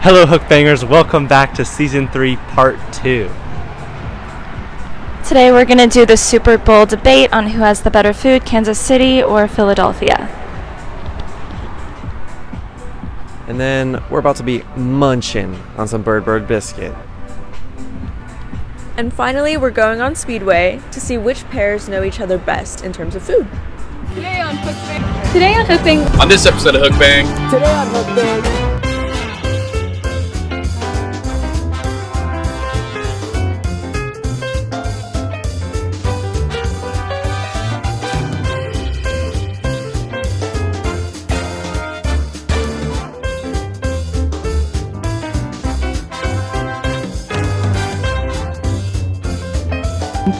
Hello HookBangers, welcome back to Season 3 Part 2. Today we're going to do the Super Bowl debate on who has the better food, Kansas City or Philadelphia. And then we're about to be munching on some Bird Bird Biscuit. And finally, we're going on Speedway to see which pairs know each other best in terms of food. Today on HookBang. Today on HookBang. On this episode of HookBang. Today on HookBang.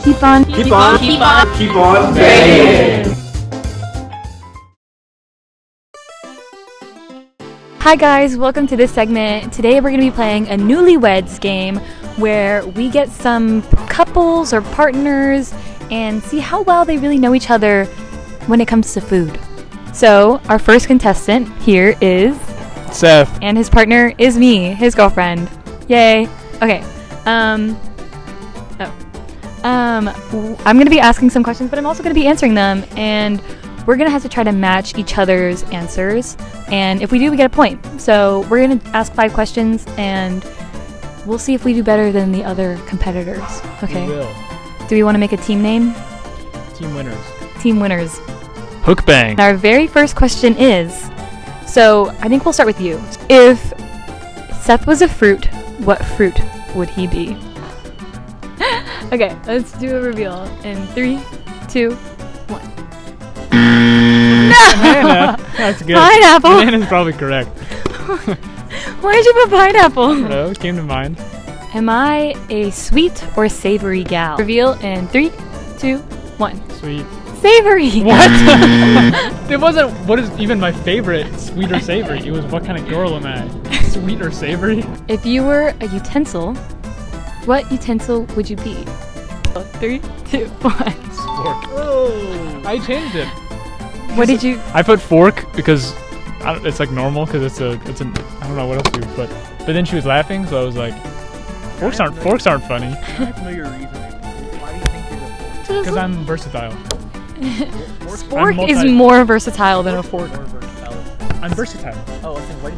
Keep on banging. Hi guys, welcome to this segment. Today we're going to be playing a newlyweds game where we get some couples or partners and see how well they really know each other when it comes to food. So our first contestant here is Seth. And his partner is me, his girlfriend. Yay. Okay. I'm going to be asking some questions, but I'm also going to be answering them, and we're going to have to try to match each other's answers, and if we do, we get a point. So we're going to ask 5 questions, and we'll see if we do better than the other competitors. Okay. We will. Do we want to make a team name? Team winners. Team winners. HookBang. Our very first question is, so I think we'll start with you. If Seth was a fruit, what fruit would he be? Okay, let's do a reveal in 3, 2, 1. Banana. That's good. Pineapple. Banana's probably correct. Why did you put pineapple? No, it came to mind. Am I a sweet or savory gal? Reveal in 3, 2, 1. Sweet. Savory. What? It wasn't what is even my favorite, sweet or savory. It was what kind of girl am I? Sweet or savory? If you were a utensil, what utensil would you be? 3, 2, 1. Fork. Oh, I changed it. What did you? I put fork because it's like normal because it's a I don't know what else to do, but then she was laughing, so I was like, forks aren't funny. I don't know your reasoning. Why do you think you're a fork? Because I'm versatile. Spork is more versatile than a fork. I'm versatile. Oh, I think why do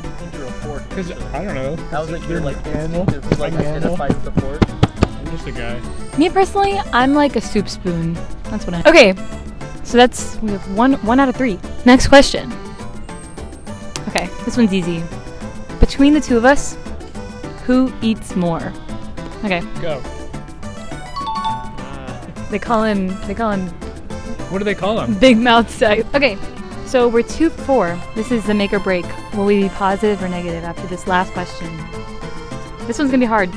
you think you're a fork? Because I don't know. That was like you're your like animal. instinctive, like identified with the fork. I'm just a guy. Me personally, I'm like a soup spoon. That's what I. Okay, so we have one out of 3. Next question. Okay, this one's easy. Between the two of us, who eats more? Okay. Go. They call him. What do they call him? Big mouth size. Okay, so we're 2 for 4. This is the make or break. Will we be positive or negative after this last question? This one's gonna be hard.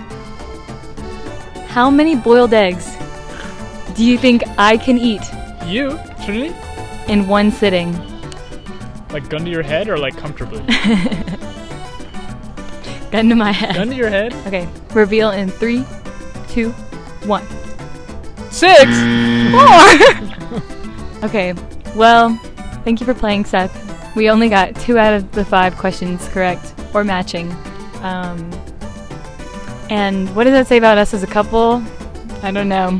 How many boiled eggs do you think I can eat? You, Trinity? In one sitting. Like gun to your head or like comfortably? Gun to my head. Gun to your head? Okay, reveal in 3, 2, 1. 6! 4! Okay, well, thank you for playing, Seth. We only got 2 out of the 5 questions correct, or matching. And what does that say about us as a couple? I don't know.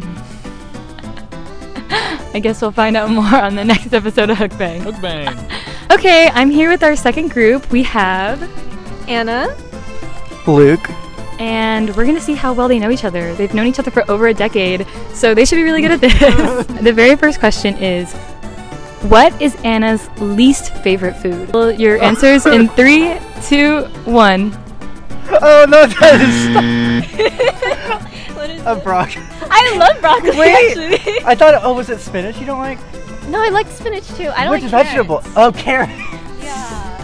I guess we'll find out more on the next episode of HookBang. HookBang. Okay, I'm here with our second group. We have Anna, Luke. and we're gonna see how well they know each other. They've known each other for over a decade, so they should be really good at this. The very first question is, what is Anna's least favorite food? Well, your answers in 3, 2, 1. Oh no, that is what is a it? broccoli. I love broccoli. Wait, actually. I thought. Oh, was it spinach you don't like? No, I like spinach too. I don't Which like vegetable? carrots. Oh, carrot. Yeah.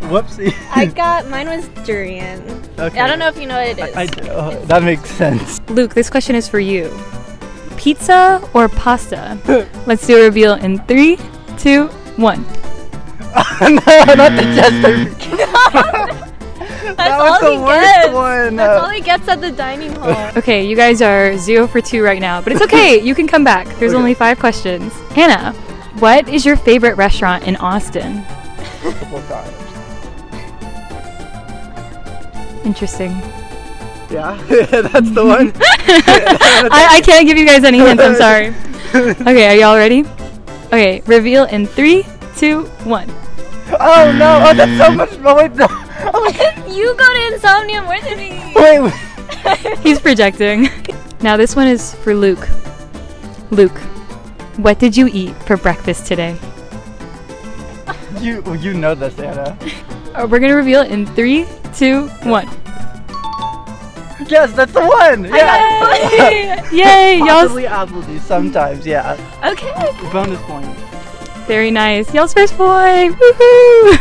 Whoopsie. I got mine was durian. Okay. I don't know if you know what it is. I do. That makes sense. Luke, this question is for you. Pizza or pasta? Let's do a reveal in 3, 2, 1. No, not the jester. That's was all the he worst gets. one. That's all he gets at the dining hall. Okay, you guys are 0 for 2 right now, but it's okay. You can come back. There's only 5 questions. Hannah, what is your favorite restaurant in Austin? Interesting. Yeah, that's the one. I can't give you guys any hints, I'm sorry. Okay, are y'all ready? Okay, reveal in 3, 2, 1. Oh no! Oh, that's so much. Oh, wait, no. Oh, You go to insomnia more than me. wait. He's projecting. Now this one is for Luke. Luke, what did you eat for breakfast today? You know this, Anna. We're gonna reveal it in 3, 2, 1. Yes, that's the one. Yeah. Yay! Y'all. Possibly Applebee's sometimes. Yeah. Okay. Bonus point. Very nice. Y'all's first point. Woohoo!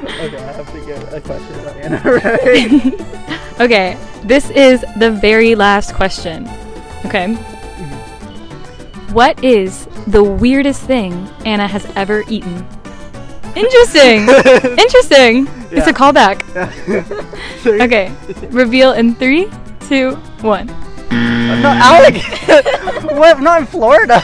Okay, I have to get a question about Anna, right? Okay, this is the very last question. Okay. What is the weirdest thing Anna has ever eaten? Interesting. Interesting. It's a callback. Okay. Reveal in 3, 2, 1. No, Alec. What? I'm not in Florida.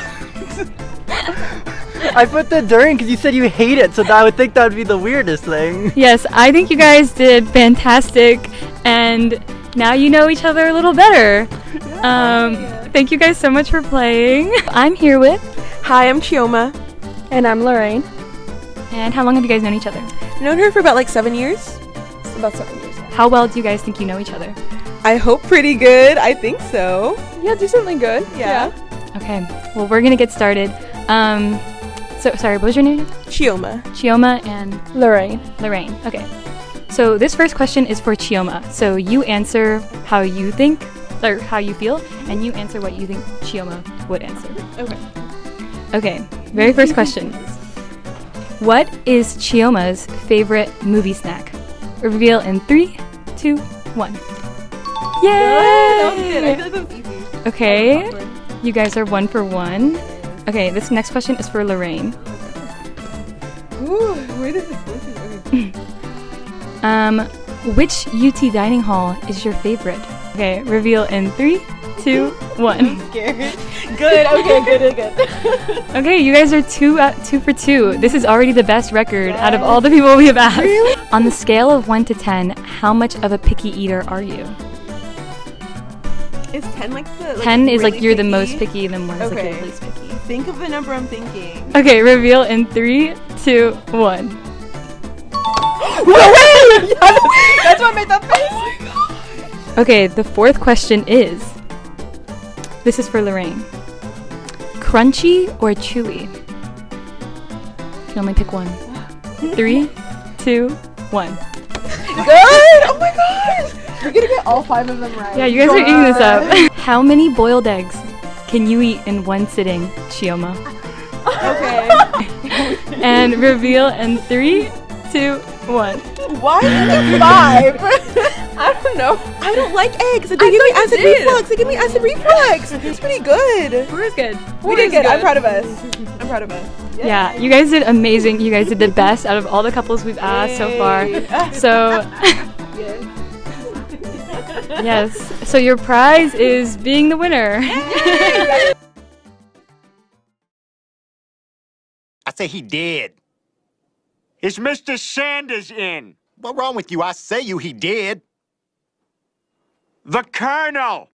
I put the during because you said you hate it, so I would think that would be the weirdest thing. Yes, I think you guys did fantastic, and now you know each other a little better. Thank you guys so much for playing. I'm here with. Hi, I'm Chioma. And I'm Lorraine. And how long have you guys known each other? Known her for about like 7 years. It's about 7 years. How well do you guys think you know each other? I hope pretty good. I think so. Yeah, decently good. Yeah. Okay, well, we're gonna get started. So, sorry, what was your name? Chioma. Chioma and Lorraine. Lorraine. Okay. So this first question is for Chioma. So you answer how you think, or how you feel, and you answer what you think Chioma would answer. Okay. Okay, very first question. What is Chioma's favorite movie snack? Reveal in 3, 2, 1. Yay! That was good. I feel like that was easy. Okay, you guys are 1 for 1. Okay, this next question is for Lorraine. Ooh, where does this Which UT dining hall is your favorite? Okay, reveal in 3, 2, 1. Scared. Good. Okay. Good. Okay, you guys are 2 for 2. This is already the best record out of all the people we have asked. Really? On the scale of 1 to 10, how much of a picky eater are you? Is 10 like the 10 is really like you're the picky? most picky, then 1 is like Okay. you're the least picky. Think of the number I'm thinking. Okay, reveal in 3, 2, 1. That's what made that face. Okay, the fourth question is, this is for Lorraine. Crunchy or chewy? You can only pick one. 3, 2, 1. Good. Oh my gosh. You're gonna get all 5 of them right. Yeah, you guys are eating this up. How many boiled eggs can you eat in one sitting, Chioma? Okay. And reveal in 3, 2, 1. Why is it 5? I don't know. I don't like eggs. They give me acid reflux. They give me acid reflux. It's pretty good. 4 is good. We did good. I'm proud of us. Yeah, you guys did amazing. You guys did the best out of all the couples we've asked so far. So, yes. So your prize is being the winner. I say he did. Is Mr. Sanders in? What's wrong with you? I say he did. The Colonel!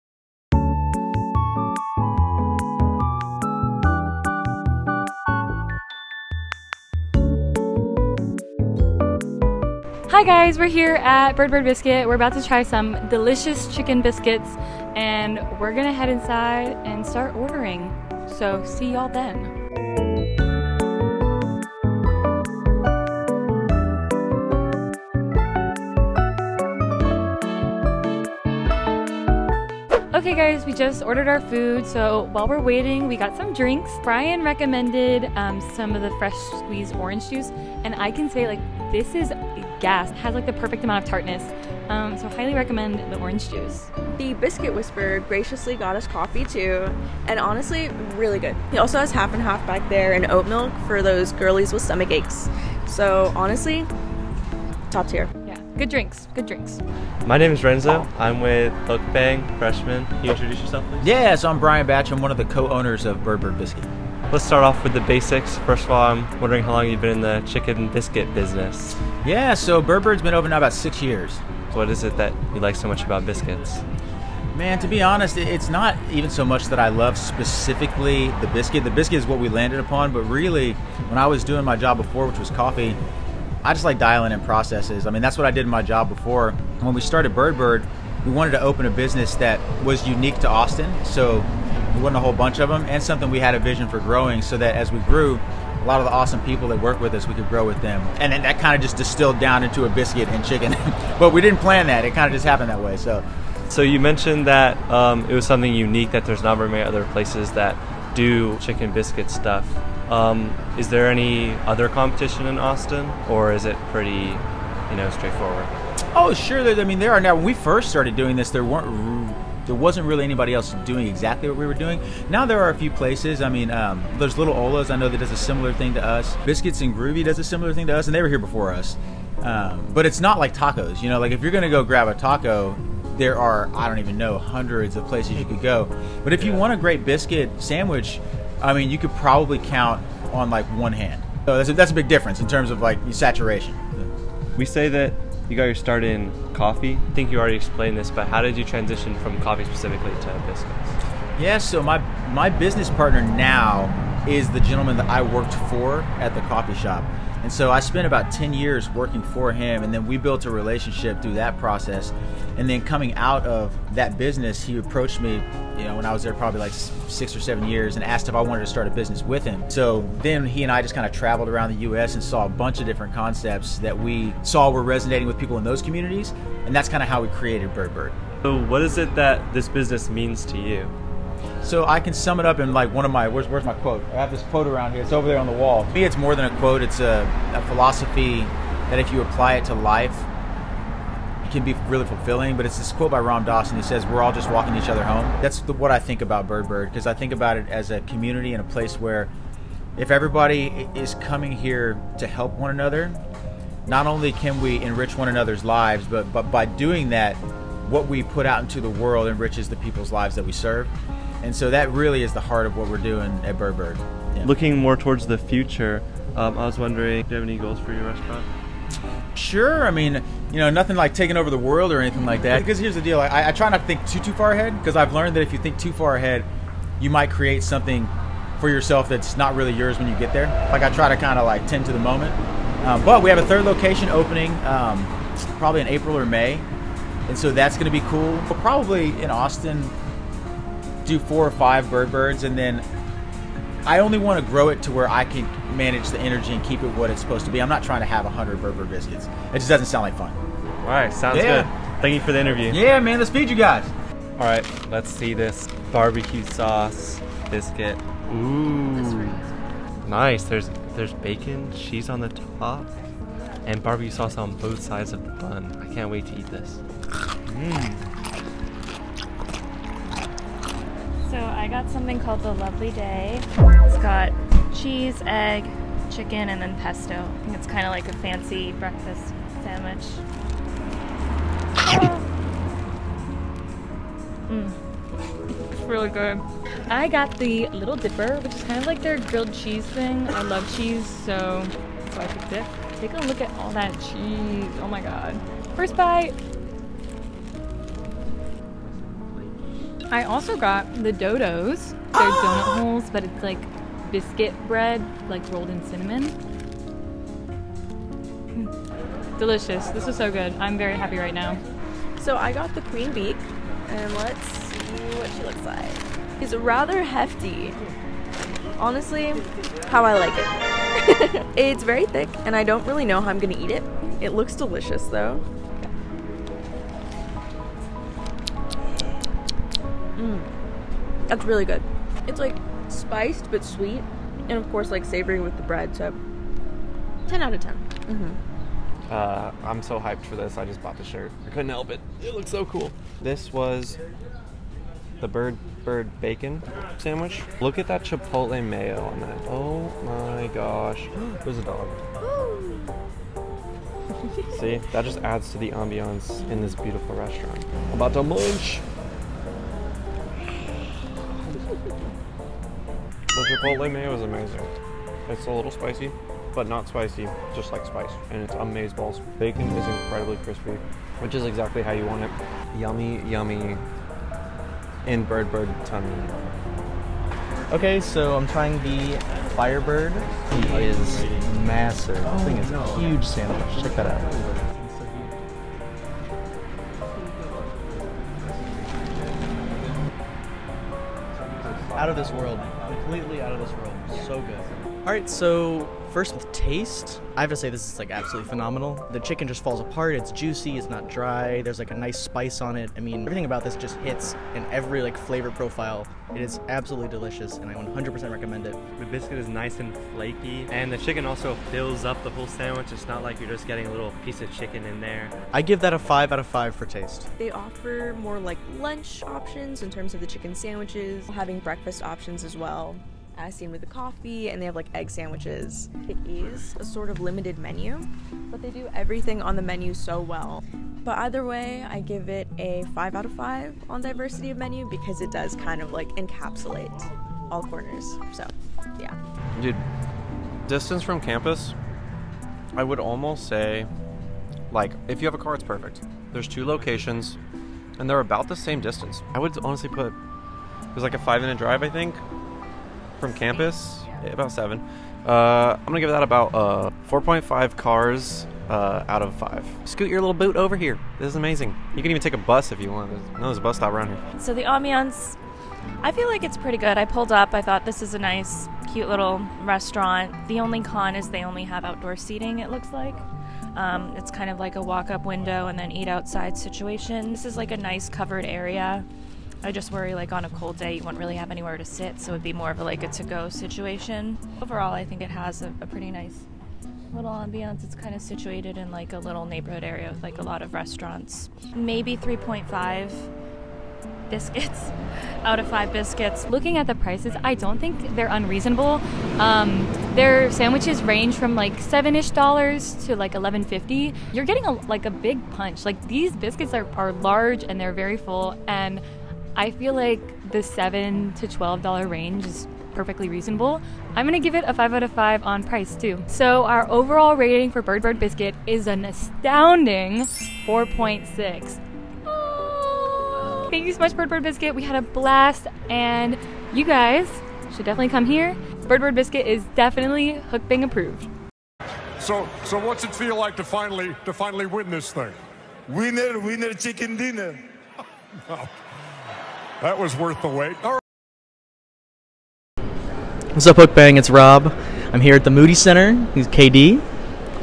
Hi guys, we're here at Bird Bird Biscuit. We're about to try some delicious chicken biscuits, and we're gonna head inside and start ordering. So see y'all then. Okay guys, we just ordered our food, so while we're waiting, we got some drinks. Brian recommended some of the fresh squeezed orange juice, and I can say like this is gas. It has like the perfect amount of tartness, so highly recommend the orange juice. The Biscuit Whisperer graciously got us coffee too, and honestly, really good. He also has half and half back there and oat milk for those girlies with stomach aches. So honestly, top tier. Yeah, good drinks, good drinks. My name is Renzo. I'm with HookBang, freshman. Can you introduce yourself, please? Yeah, so I'm Brian Batch. I'm one of the co-owners of Bird Bird Biscuit. Let's start off with the basics. First of all, I'm wondering how long you've been in the chicken biscuit business. Yeah, so Bird Bird's been open now about 6 years. What is it that you like so much about biscuits? Man, to be honest, it's not even so much that I love specifically the biscuit. The biscuit is what we landed upon, but really, when I was doing my job before, which was coffee, I just like dialing in processes. I mean, that's what I did in my job before. When we started Bird Bird, we wanted to open a business that was unique to Austin, so there wasn't a whole bunch of them, and something we had a vision for growing so that as we grew, a lot of the awesome people that work with us, we could grow with them. And then that kind of just distilled down into a biscuit and chicken. But we didn't plan that. It kind of just happened that way. So you mentioned that it was something unique, that there's not very many other places that do chicken biscuit stuff. Is there any other competition in Austin, or is it pretty, straightforward? Oh, sure. There are now. When we first started doing this, there wasn't really anybody else doing exactly what we were doing. Now there are a few places. There's Little Ola's, I know, that does a similar thing to us. Biscuits and Groovy does a similar thing to us, and they were here before us. But it's not like tacos. Like if you're going to go grab a taco, there are, I don't even know, hundreds of places you could go. But if you want a great biscuit sandwich, you could probably count on like one hand. So that's a big difference in terms of like saturation. We say that you got your start in coffee. I think you already explained this, but how did you transition from coffee specifically to biscuits? Yeah, so my business partner now is the gentleman that I worked for at the coffee shop. And so I spent about 10 years working for him, and then we built a relationship through that process. And then coming out of that business, he approached me, when I was there probably like 6 or 7 years, and asked if I wanted to start a business with him. So then he and I just kind of traveled around the US and saw a bunch of different concepts that we saw were resonating with people in those communities. And that's kind of how we created Bird Bird. So what is it that this business means to you? So I can sum it up in like one of my, where's my quote? I have this quote around here. It's over there on the wall. To me, it's more than a quote. It's a philosophy that if you apply it to life, it can be really fulfilling. But it's this quote by Ram Dass, and he says, we're all just walking each other home. That's what I think about Bird Bird, because I think about it as a community and a place where if everybody is coming here to help one another, not only can we enrich one another's lives, but by doing that, what we put out into the world enriches the people's lives that we serve. And so that really is the heart of what we're doing at Bird Bird. Yeah. Looking more towards the future, I was wondering, do you have any goals for your restaurant? Sure. Nothing like taking over the world or anything like that. Because here's the deal. I try not to think too far ahead, because I've learned that if you think too far ahead, you might create something for yourself that's not really yours when you get there. Like I try to kind of like tend to the moment. But we have a third location opening probably in April or May. And so that's going to be cool. We'll probably in Austin do 4 or 5 Bird Birds, and then I only want to grow it to where I can manage the energy and keep it what it's supposed to be. I'm not trying to have 100 Bird Bird biscuits. It just doesn't sound like fun. All right, sounds good. Thank you for the interview. Yeah, man, let's feed you guys. All right, let's see this barbecue sauce biscuit. Ooh, nice. There's bacon, cheese on the top, and barbecue sauce on both sides of the bun. I can't wait to eat this. So I got something called the Lovely Day. It's got cheese, egg, chicken, and then pesto. I think it's kind of like a fancy breakfast sandwich. It's really good. I got the Little Dipper, which is kind of like their grilled cheese thing. I love cheese, so I picked it. Take a look at all that cheese. Oh my god. First bite. I also got the Dodos. They're donut holes, but it's like biscuit bread, like rolled in cinnamon. Delicious. This is so good. I'm very happy right now. So I got the queen beak, and let's see what she looks like. It's rather hefty. Honestly, how I like it. It's very thick, and I don't really know how I'm gonna eat it. It looks delicious though. That's really good. It's like spiced but sweet, and of course like savory with the bread, so 10 out of 10. I'm so hyped for this. I just bought the shirt. I couldn't help it. It looks so cool. This was the Bird Bird bacon sandwich. Look at that chipotle mayo on that. Oh my gosh. There's a dog. See, that just adds to the ambiance in this beautiful restaurant. I'm about to munch. The chipotle mayo is amazing. It's a little spicy, but not spicy, just like spice. And it's amazeballs. Bacon is incredibly crispy, which is exactly how you want it. Yummy, yummy, in Bird Bird tummy. Okay, so I'm trying the Firebird. He is massive. This thing is a huge sandwich. Check that out. Out of this world. Completely out of this world. So good. Alright, so first with taste, I have to say this is like absolutely phenomenal. The chicken just falls apart, it's juicy, it's not dry, there's like a nice spice on it. I mean, everything about this just hits in every like flavor profile. It is absolutely delicious and I 100% recommend it. The biscuit is nice and flaky, and the chicken also fills up the whole sandwich. It's not like you're just getting a little piece of chicken in there. I give that a 5 out of 5 for taste. They offer more like lunch options in terms of the chicken sandwiches, having breakfast options as well, as seen with the coffee, and they have like egg sandwiches. It is a sort of limited menu, but they do everything on the menu so well. But either way, I give it a 5 out of 5 on diversity of menu because it does kind of like encapsulate all corners. So, yeah. Dude, distance from campus, I would almost say, like, if you have a car, it's perfect. There's 2 locations, and they're about the same distance. I would honestly put, there's like a 5-minute drive, I think, from campus, about 7. I'm gonna give that about 4.5 cars out of 5. Scoot your little boot over here. This is amazing. You can even take a bus if you want. There's a bus stop around here. So the ambiance, I feel like it's pretty good. I pulled up, I thought this is a nice, cute little restaurant. The only con is they only have outdoor seating, it looks like. It's kind of like a walk-up window and then eat outside situation. This is like a nice covered area. I just worry like on a cold day you wouldn't really have anywhere to sit, so it'd be more of a, like a to-go situation. Overall, I think it has a pretty nice little ambiance. It's kind of situated in like a little neighborhood area with like a lot of restaurants. Maybe 3.5 biscuits out of 5 biscuits. Looking at the prices, I don't think they're unreasonable. Their sandwiches range from like $7-ish to like $11.50. You're getting a big punch. Like these biscuits are large and they're very full, and I feel like the $7 to $12 range is perfectly reasonable. I'm gonna give it a 5 out of 5 on price too. So our overall rating for Bird Bird Biscuit is an astounding 4.6. Oh. Thank you so much, Bird Bird Biscuit. We had a blast, and you guys should definitely come here. Bird Bird Biscuit is definitely HookBang approved. So what's it feel like to finally win this thing? Winner, chicken dinner. That was worth the wait. All right. What's up, HookBang? It's Rob. I'm here at the Moody Center. He's KD,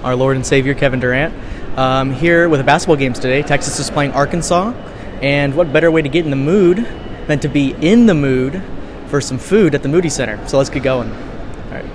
our Lord and Savior Kevin Durant. Here with the basketball games today. Texas is playing Arkansas, and what better way to get in the mood than to be in the mood for some food at the Moody Center. So let's get going. All right.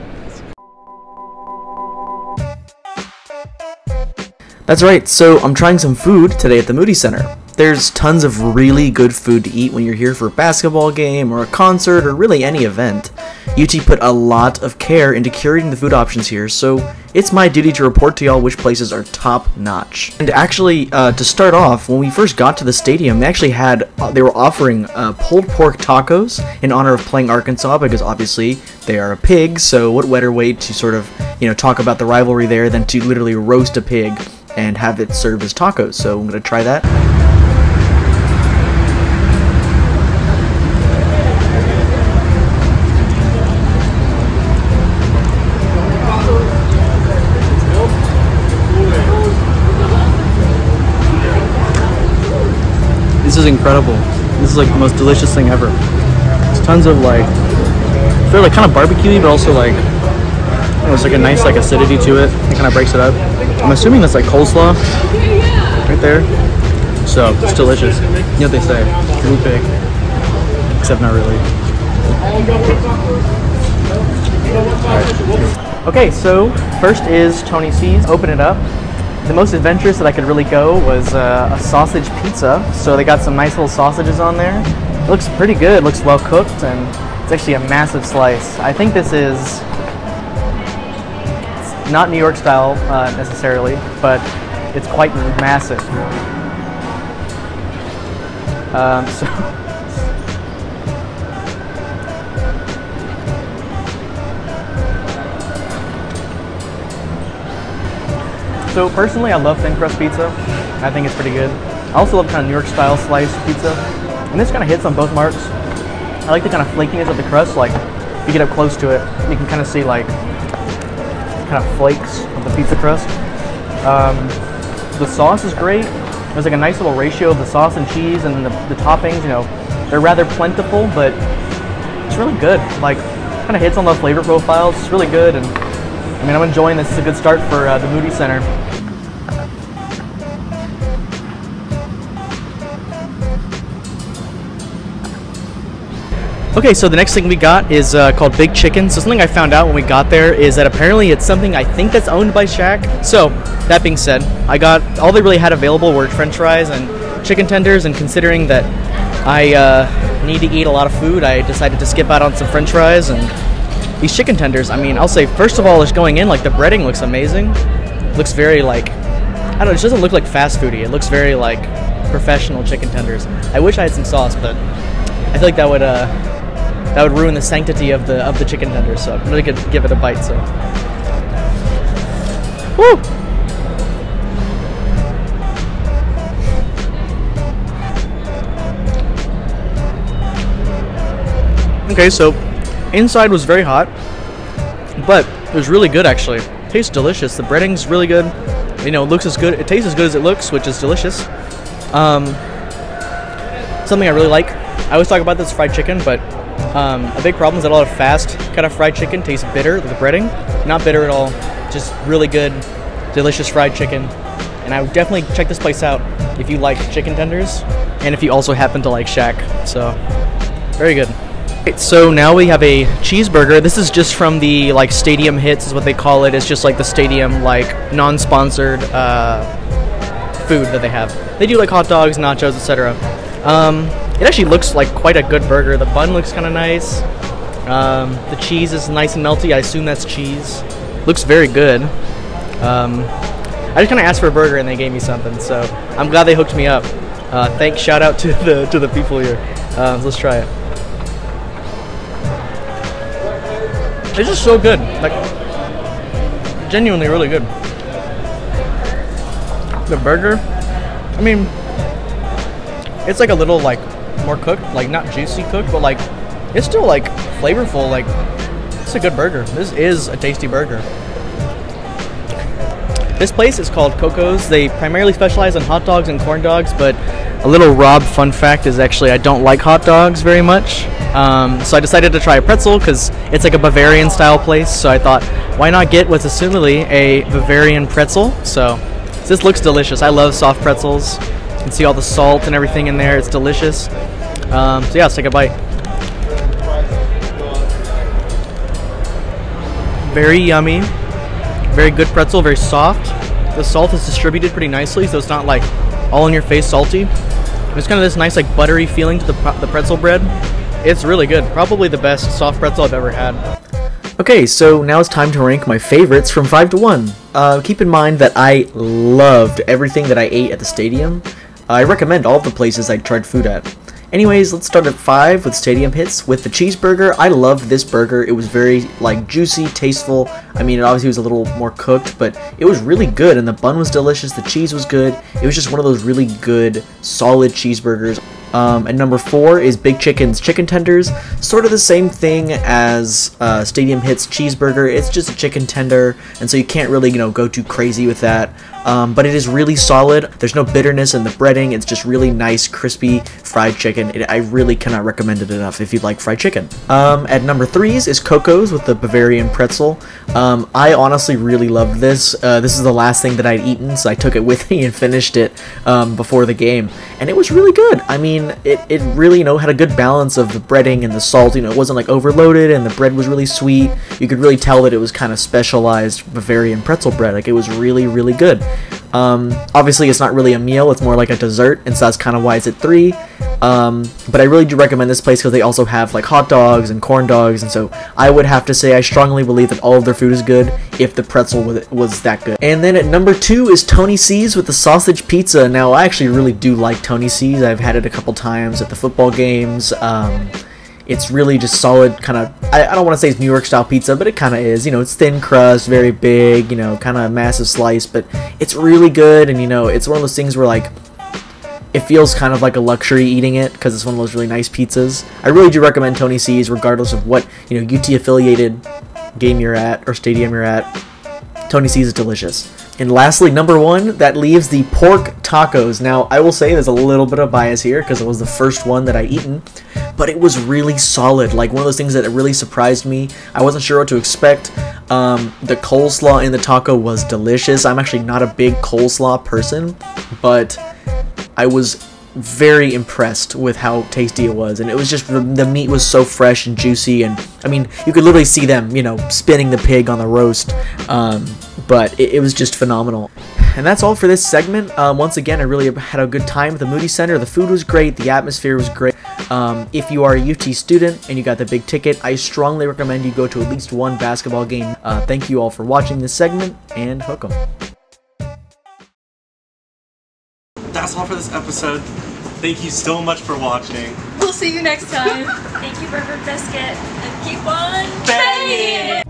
That's right. So I'm trying some food today at the Moody Center. There's tons of really good food to eat when you're here for a basketball game or a concert or really any event. UT put a lot of care into curating the food options here, so it's my duty to report to y'all which places are top notch. And actually, to start off, when we first got to the stadium, they were offering pulled pork tacos in honor of playing Arkansas, because obviously they are a pig, so what better way to sort of, talk about the rivalry there than to literally roast a pig and have it served as tacos. So I'm gonna try that. This is incredible. This is like the most delicious thing ever. There's tons of like, they're like kind of barbecuey, but also like, there's like a nice like acidity to it. It kind of breaks it up. I'm assuming that's like coleslaw right there. So it's delicious. You know what they say, true pig, except not really. Right. Okay, so first is Tony C's. Open it up. The most adventurous that I could really go was a sausage pizza. So they got some nice little sausages on there. It looks pretty good, it looks well cooked, and it's actually a massive slice. I think this is not New York style necessarily, but it's quite massive. So personally, I love thin crust pizza. I think it's pretty good. I also love kind of New York style sliced pizza, and this kind of hits on both marks. I like the kind of flakiness of the crust. Like if you get up close to it, you can kind of see like kind of flakes of the pizza crust. The sauce is great. There's like a nice little ratio of the sauce and cheese, and the toppings. You know, they're rather plentiful, but it's really good. Like kind of hits on the flavor profiles. It's really good, and I mean I'm enjoying this. It's a good start for the Moody Center. Okay, so the next thing we got is called Big Chicken. So something I found out when we got there is that apparently it's something I think that's owned by Shaq. So that being said, I got all they really had available were French fries and chicken tenders, and considering that I need to eat a lot of food, I decided to skip out on some French fries and these chicken tenders. I mean, I'll say first of all, just going in, like the breading looks amazing. Looks very like, I don't know, it just doesn't look like fast foody. It looks very like professional chicken tenders. I wish I had some sauce, but I feel like that would ruin the sanctity of the chicken tenders, so I'm really gonna give it a bite. So, woo! Okay, so inside was very hot, but it was really good actually. Tastes delicious. The breading's really good. You know, it looks as good. It tastes as good as it looks, which is delicious. Something I really like. I always talk about this fried chicken, but a big problem is that a lot of fast kind of fried chicken tastes bitter, the breading. Not bitter at all, just really good, delicious fried chicken. And I would definitely check this place out if you like chicken tenders, and if you also happen to like Shaq. So, very good. Okay, so now we have a cheeseburger. This is just from the like stadium hits is what they call it. It's just like the stadium like non-sponsored food that they have. They do like hot dogs, nachos, etc. It actually looks like quite a good burger. The bun looks kind of nice. The cheese is nice and melty. I assume that's cheese. Looks very good. I just kind of asked for a burger and they gave me something, so I'm glad they hooked me up. Thanks, shout out to the people here. Let's try it. It's just so good, like genuinely really good. The burger, I mean, it's like a little like more cooked, like not juicy cooked, but like it's still like flavorful. Like it's a good burger. This is a tasty burger. This place is called Coco's. They primarily specialize in hot dogs and corn dogs, but a little Rob fun fact is actually I don't like hot dogs very much. So I decided to try a pretzel because it's like a Bavarian style place. So I thought, why not get what's assumedly a Bavarian pretzel? So this looks delicious. I love soft pretzels. You can see all the salt and everything in there. It's delicious. So yeah, let's take a bite. Very yummy. Very good pretzel, very soft. The salt is distributed pretty nicely, so it's not like all in your face salty. There's kind of this nice like buttery feeling to the pretzel bread. It's really good. Probably the best soft pretzel I've ever had. Okay, so now it's time to rank my favorites from 5 to 1. Keep in mind that I loved everything that I ate at the stadium. I recommend all the places I tried food at. Anyways, let's start at 5 with stadium hits. With the cheeseburger, I loved this burger. It was very like juicy, tasteful. I mean, it obviously was a little more cooked, but it was really good, and the bun was delicious, the cheese was good. It was just one of those really good, solid cheeseburgers. And number 4 is Big Chicken's chicken tenders. Sort of the same thing as Stadium Hits cheeseburger. It's just a chicken tender, and so you can't really, go too crazy with that. But it is really solid. There's no bitterness in the breading. It's just really nice, crispy fried chicken. I really cannot recommend it enough if you like fried chicken. At number 3 is Coco's with the Bavarian pretzel. I honestly really loved this. This is the last thing that I'd eaten, so I took it with me and finished it before the game. And it was really good. I mean, it really, had a good balance of the breading and the salt. It wasn't like overloaded, and the bread was really sweet. You could really tell that it was kind of specialized Bavarian pretzel bread. Like, it was really, really good. Obviously, it's not really a meal. It's more like a dessert, and so that's kind of why it's at 3. But I really do recommend this place because they also have like hot dogs and corn dogs, and so I would have to say I strongly believe that all of their food is good if the pretzel was that good. And then at number 2 is Tony C's with the sausage pizza. Now, I actually really do like Tony C's. I've had it a couple times at the football games. It's really just solid, kind of, I don't want to say it's New York style pizza, but it kind of is. You know, it's thin crust, very big, you know, kind of massive slice, but it's really good. And, you know, it's one of those things where, like, it feels kind of like a luxury eating it because it's one of those really nice pizzas. I really do recommend Tony C's regardless of what, you know, UT affiliated game you're at or stadium you're at. Tony C's is delicious. And lastly, number 1, that leaves the pork tacos. Now, I will say there's a little bit of bias here because it was the first one that I eaten, but it was really solid. Like, one of those things that really surprised me. I wasn't sure what to expect. The coleslaw in the taco was delicious. I'm actually not a big coleslaw person, but I was very impressed with how tasty it was. And it was just, the meat was so fresh and juicy, and I mean, you could literally see them, you know, spinning the pig on the roast. But it was just phenomenal. And that's all for this segment. Once again, I really had a good time at the Moody Center. The food was great. The atmosphere was great. If you are a UT student and you got the big ticket, I strongly recommend you go to at least one basketball game. Thank you all for watching this segment, and hook 'em. That's all for this episode. Thank you so much for watching. We'll see you next time. Thank you, Bird Bird Biscuit, and keep on banging!